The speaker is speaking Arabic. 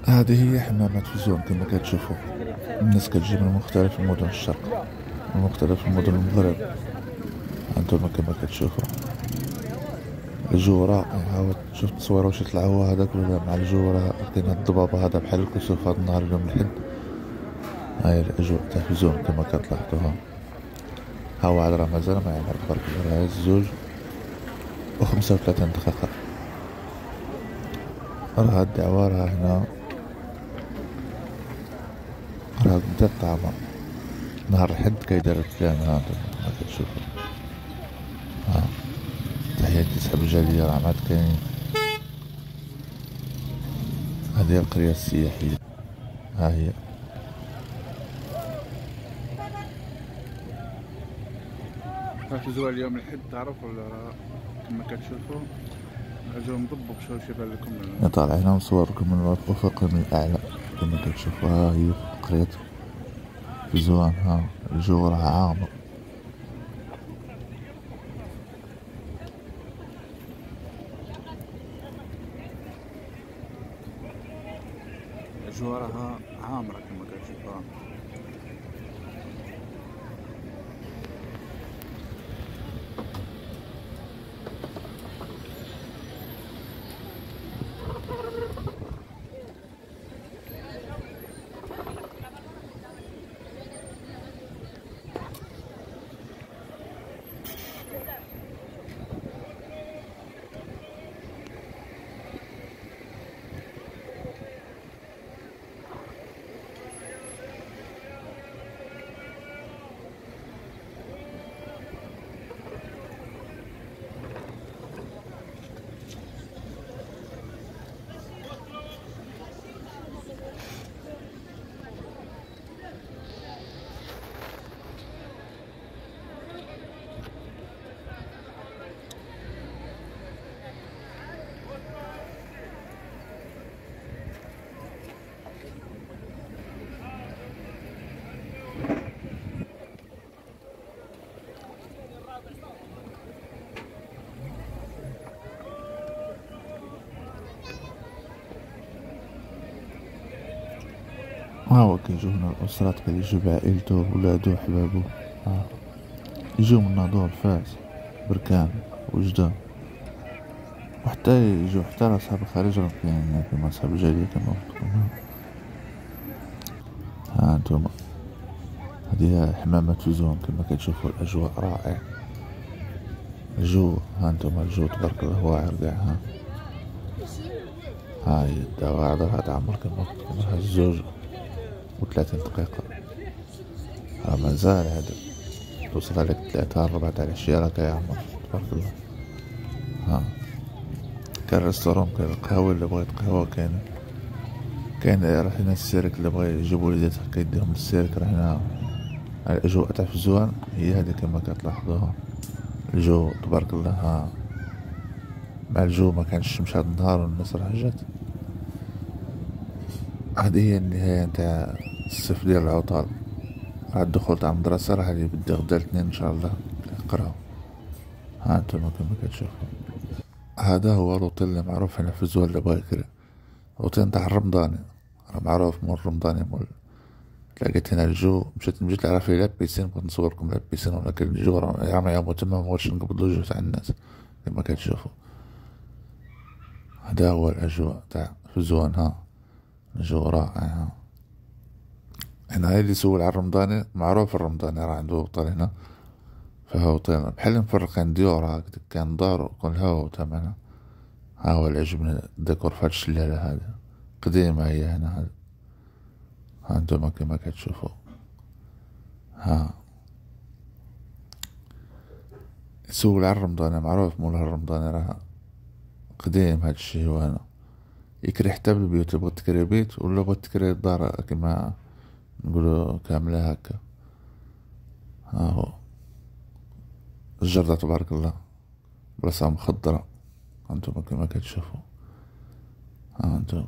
هذه هي حمامات فزون كما كتشوفوا. الناس كتجي من مختلف مدن الشرق، من مختلف مدن المغرب. هانتوما كما كتشوفوا الجو رائع. شفت التصوير واش يطلعوا هذاك ولا مع الجو. راه كاين هاد الضبابة هذا بحال الكسوف هاد النهار اليوم الحد. هاي الاجواء تاع فزون كما كتلاحظوها. ها واحد راه مازال ما يعمر تبارك الله. راه الزوج وخمسة وثلاثين دقيقة. راه هاد الدعوة راه هنا راه بدا الطعام. نهار الحد كيدار الكلام. هانتوما كما كتشوفوا. تحياتي صحاب الجالية راه عاد كاين. هذه هي القرية السياحية. ها هي. غتجوها اليوم الحد تعرف ولا كما كتشوفوا غنجيو نضبوا شي بان لكم. طالع هنا نصوركم من الأفق من الأعلى كما كتشوفوا. ها هي قرية فزوان. ها الجو راه عامر. الأجواء راها عامرة كما كتشوفوها. ها هو كيجيو هنا الأسرات كيجيو بعائلتو ولادو وحبابو. يجيو من ناظور فاس بركان وجدة. وحتى يجيو حتى أصحاب الخارج راهم كاينين كيما أصحاب الجالية كما قلتلكم. ها انتوما هذه هي حمامات فزون كما كتشوفوا. الأجواء رائعة. الجو ها انتوما الجو تبارك الله واعر كاع. ها هي الدعوة راه تعمر كما قلتلكم. ها الزوج وثلاثين دقيقة. راه مازال هذا توصل عليك 3 4 تاع العشية راه كيعمر تبارك الله. كاين ريستورون، كاين القهوة اللي بغيت قهوة كاين راه هنا السيرك اللي بغا يجيبو وليداتها كيديهم للسيرك. راه هنا الأجواء تاع فزوان هي هذه كما كتلاحظوها. الجو تبارك الله. مع الجو ما كانش الشمس هاد النهار والناس راه جات. هذه هي النهاية نتاع الصيف ديال العطل. راه الدخول تاع المدرسة راه غادي يبدا غدا الاثنين ان شاء الله نقراو. ها انتوما كما كتشوفوا. هذا هو روتيل اللي معروف هنا في زوال اللي بغا يكري. روتيل تاع الرمضاني. راه معروف مول الرمضاني مول. تلاقيت هنا الجو مشيت نعرف لي بيسين. بغيت نصوركم لا بيسين ولكن الجو راه يعمر تما. مبغيتش نقبضو الجو تاع الناس كما كتشوفوا. هذا هو الأجواء تاع فزوان. ها الجو رائع. هنا هاي اللي سول على الرمضاني معروف. الرمضاني راه عنده هوطيل هنا. فهوطيل بحال مفرقين ديور هكذا. كان دار وكل هاو تماما. ها هو اللي عجبني الديكور فهاد الشلالة هذا. قديمة هي هنا هذا. ها انتوما كما كتشوفوا. ها سول على الرمضاني معروف مول الرمضاني راه قديم. هاد الشي هو هنا يكري حتى بالبيوت. بغيت تكري بيت ولا بغيت تكري الدار كما نقولو كاملة هكا. ها هو الجردة تبارك الله بلاصة مخضرة. هانتوما كما كتشوفوا. ها انتوما